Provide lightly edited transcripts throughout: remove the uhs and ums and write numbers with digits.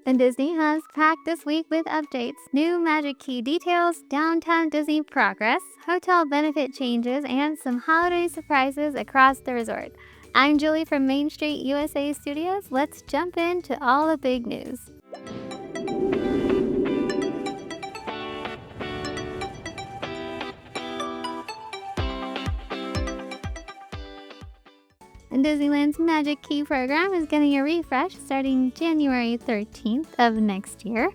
And Disney has packed this week with updates, new Magic Key details, downtown Disney progress, hotel benefit changes, and some holiday surprises across the resort. I'm Julie from Main Street U.S.A. Studios. Let's jump into all the big news. And Disneyland's Magic Key program is getting a refresh starting January 13th of next year.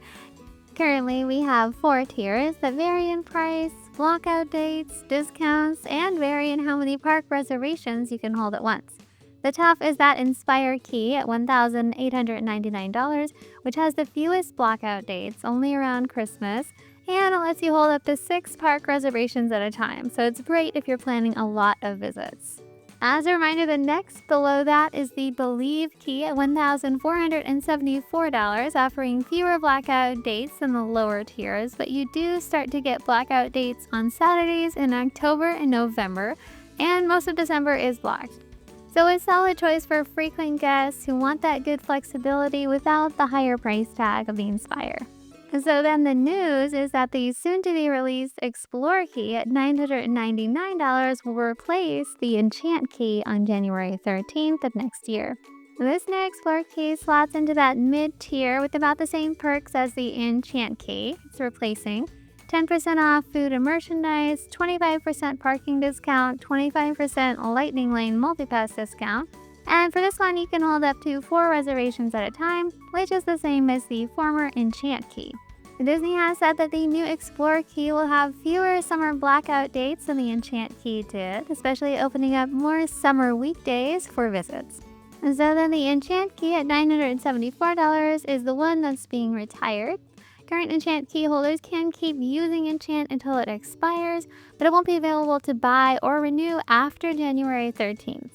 Currently, we have 4 tiers that vary in price, blockout dates, discounts, and vary in how many park reservations you can hold at once. The top is that Inspire Key at $1,899, which has the fewest blockout dates, only around Christmas, and it lets you hold up to 6 park reservations at a time, so it's great if you're planning a lot of visits. As a reminder, the next below that is the Believe Key at $1,474, offering fewer blackout dates than the lower tiers, but you do start to get blackout dates on Saturdays in October and November, and most of December is blocked. So a solid choice for frequent guests who want that good flexibility without the higher price tag of the Inspire. So then the news is that the soon-to-be-released Explore Key at $999 will replace the Enchant Key on January 13th of next year. This new Explore Key slots into that mid-tier with about the same perks as the Enchant Key. It's replacing 10% off food and merchandise, 25% parking discount, 25% Lightning Lane multipass discount. And for this one, you can hold up to 4 reservations at a time, which is the same as the former Enchant Key. Disney has said that the new Explore Key will have fewer summer blackout dates than the Enchant Key did, especially opening up more summer weekdays for visits. And so then the Enchant Key at $974 is the one that's being retired. Current Enchant Key holders can keep using Enchant until it expires, but it won't be available to buy or renew after January 13th.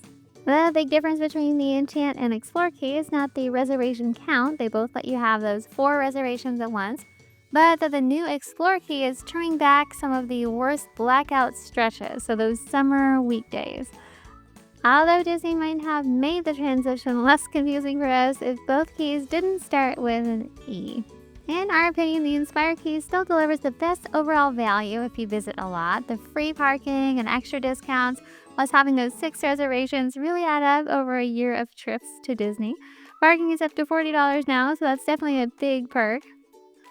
The big difference between the Enchant and Explore Key is not the reservation count. They both let you have those 4 reservations at once, but that the new Explore Key is trimming back some of the worst blackout stretches, so those summer weekdays. Although Disney might have made the transition less confusing for us if both keys didn't start with an E. In our opinion, the Inspire Key still delivers the best overall value if you visit a lot. The free parking and extra discounts, plus having those 6 reservations, really add up over a year of trips to Disney. Parking is up to $40 now, so that's definitely a big perk.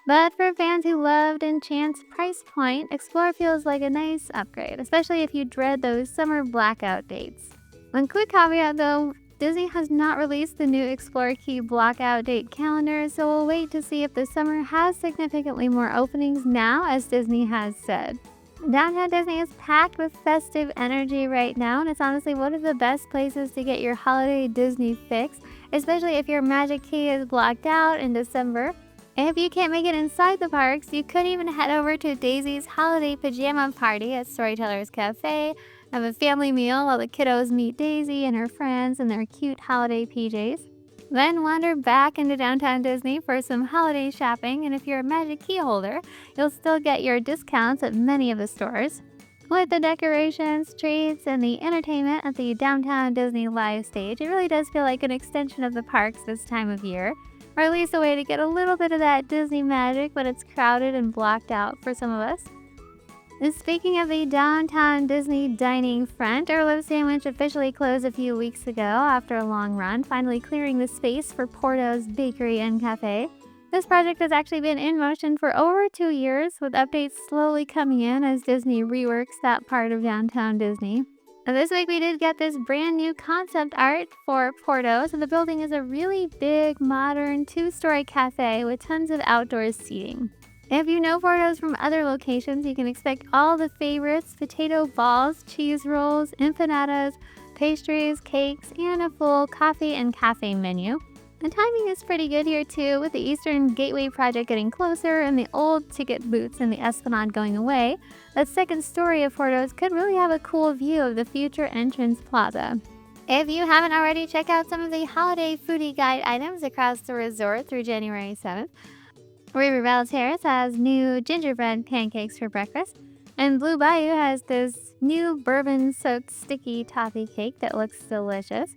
But for fans who loved Enchant's price point, Explore feels like a nice upgrade, especially if you dread those summer blackout dates. One quick caveat though, Disney has not released the new Explore Key blackout date calendar, so we'll wait to see if the summer has significantly more openings now, as Disney has said. Downtown Disney is packed with festive energy right now, and it's honestly one of the best places to get your holiday Disney fix, especially if your Magic Key is blocked out in December. If you can't make it inside the parks, you could even head over to Daisy's holiday pajama party at Storyteller's Café, have a family meal while the kiddos meet Daisy and her friends in their cute holiday PJs. Then wander back into downtown Disney for some holiday shopping, and if you're a Magic Key holder, you'll still get your discounts at many of the stores. With the decorations, treats, and the entertainment at the Downtown Disney live stage, it really does feel like an extension of the parks this time of year, or at least a way to get a little bit of that Disney magic when it's crowded and blocked out for some of us. And speaking of the Downtown Disney dining front, our Love Sandwich officially closed a few weeks ago after a long run, finally clearing the space for Porto's bakery and cafe. This project has actually been in motion for over 2 years, with updates slowly coming in as Disney reworks that part of Downtown Disney. And this week we did get this brand new concept art for Porto, so the building is a really big, modern 2-story cafe with tons of outdoor seating. If you know Porto's from other locations, you can expect all the favorites: potato balls, cheese rolls, empanadas, pastries, cakes, and a full coffee and cafe menu. The timing is pretty good here too, with the Eastern Gateway project getting closer and the old ticket booths in the Esplanade going away. That second story of Porto's could really have a cool view of the future entrance plaza. If you haven't already, check out some of the holiday foodie guide items across the resort through January 7th. River Terrace has new gingerbread pancakes for breakfast, and Blue Bayou has this new bourbon-soaked sticky toffee cake that looks delicious.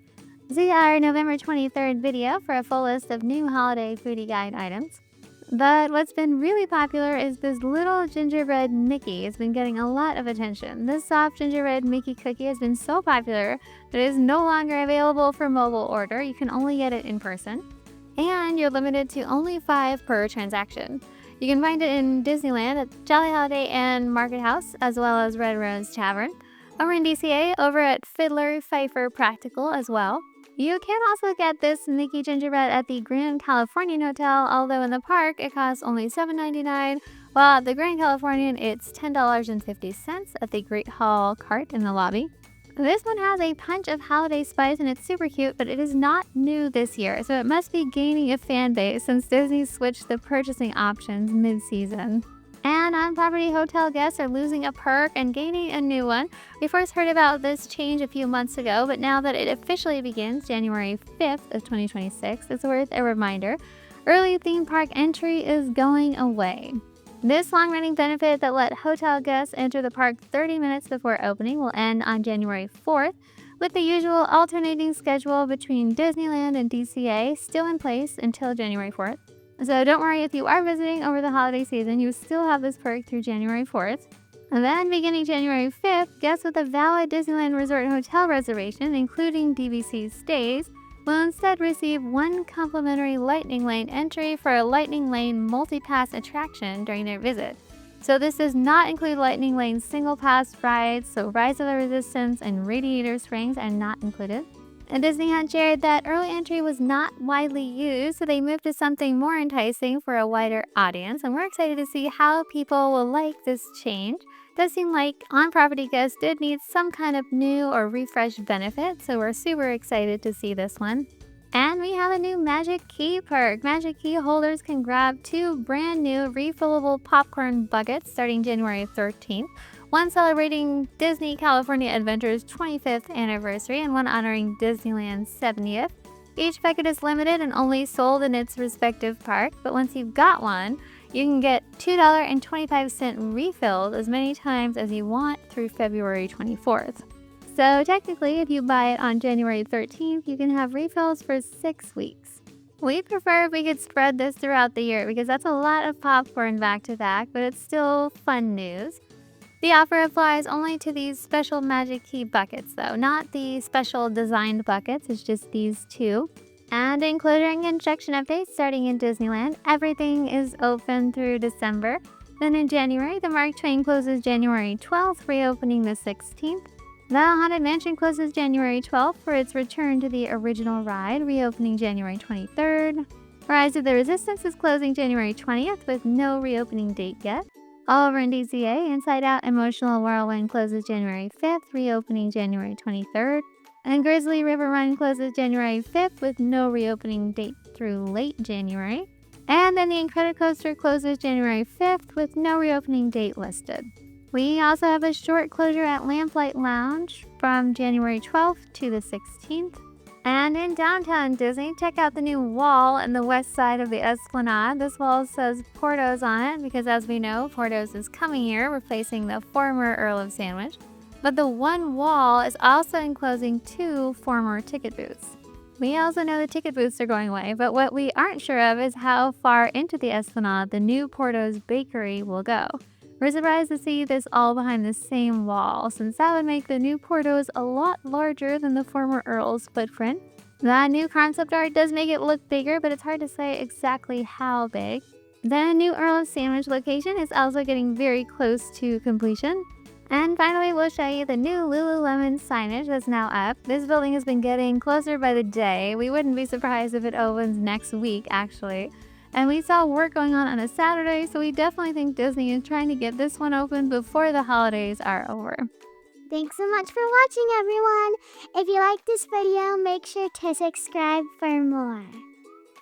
See our November 23rd video for a full list of new holiday foodie guide items. But what's been really popular is this little gingerbread Mickey. It's been getting a lot of attention. This soft gingerbread Mickey cookie has been so popular that it is no longer available for mobile order. You can only get it in person. And you're limited to only 5 per transaction. You can find it in Disneyland at Jolly Holiday and Market House, as well as Red Rose Tavern. Over in DCA, over at Fiddler Pfeiffer Practical as well. You can also get this Mickey gingerbread at the Grand Californian Hotel, although in the park it costs only $7.99, while at the Grand Californian it's $10.50 at the Great Hall cart in the lobby. This one has a punch of holiday spice and it's super cute, but it is not new this year, so it must be gaining a fan base since Disney switched the purchasing options mid-season. And on-property hotel guests are losing a perk and gaining a new one. We first heard about this change a few months ago, but now that it officially begins January 5th of 2026, it's worth a reminder. Early theme park entry is going away. This long-running benefit that let hotel guests enter the park 30 minutes before opening will end on January 4th, with the usual alternating schedule between Disneyland and DCA still in place until January 4th. So don't worry, if you are visiting over the holiday season, you still have this perk through January 4th. And then beginning January 5th, guests with a valid Disneyland Resort hotel reservation, including DVC stays, will instead receive 1 complimentary Lightning Lane entry for a Lightning Lane multi-pass attraction during their visit. So this does not include Lightning Lane single pass rides, so Rise of the Resistance and Radiator Springs are not included. And Disney had shared that early entry was not widely used, so they moved to something more enticing for a wider audience, and we're excited to see how people will like this change. It does seem like on-property guests did need some kind of new or refreshed benefit, so we're super excited to see this one. And we have a new Magic Key perk. Magic Key holders can grab 2 brand new refillable popcorn buckets starting January 13th. One celebrating Disney California Adventure's 25th anniversary and one honoring Disneyland's 70th. Each bucket is limited and only sold in its respective park, but once you've got one, you can get $2.25 refilled as many times as you want through February 24th. So technically, if you buy it on January 13th, you can have refills for 6 weeks. We'd prefer if we could spread this throughout the year because that's a lot of popcorn back to back, but it's still fun news. The offer applies only to these special Magic Key buckets though, not the special designed buckets, it's just these 2. And including instruction updates starting in Disneyland, everything is open through December. Then in January, the Mark Twain closes January 12th, reopening the 16th. The Haunted Mansion closes January 12th for its return to the original ride, reopening January 23rd. Rise of the Resistance is closing January 20th with no reopening date yet. All over in DCA, Inside Out Emotional Whirlwind closes January 5th, reopening January 23rd. And Grizzly River Run closes January 5th with no reopening date through late January. And then the Incredicoaster closes January 5th with no reopening date listed. We also have a short closure at Lamplight Lounge from January 12th to the 16th. And in downtown Disney, check out the new wall on the west side of the Esplanade. This wall says Porto's on it because, as we know, Porto's is coming here, replacing the former Earl of Sandwich. But the one wall is also enclosing 2 former ticket booths. We also know the ticket booths are going away, but what we aren't sure of is how far into the Esplanade the new Porto's bakery will go. We're surprised to see this all behind the same wall, since that would make the new Porto's a lot larger than the former Earl's footprint. The new concept art does make it look bigger, but it's hard to say exactly how big. The new Earl of Sandwich location is also getting very close to completion. And finally, we'll show you the new Lululemon signage that's now up. This building has been getting closer by the day. We wouldn't be surprised if it opens next week, actually. And we saw work going on a Saturday, so we definitely think Disney is trying to get this one open before the holidays are over. Thanks so much for watching, everyone. If you liked this video, make sure to subscribe for more.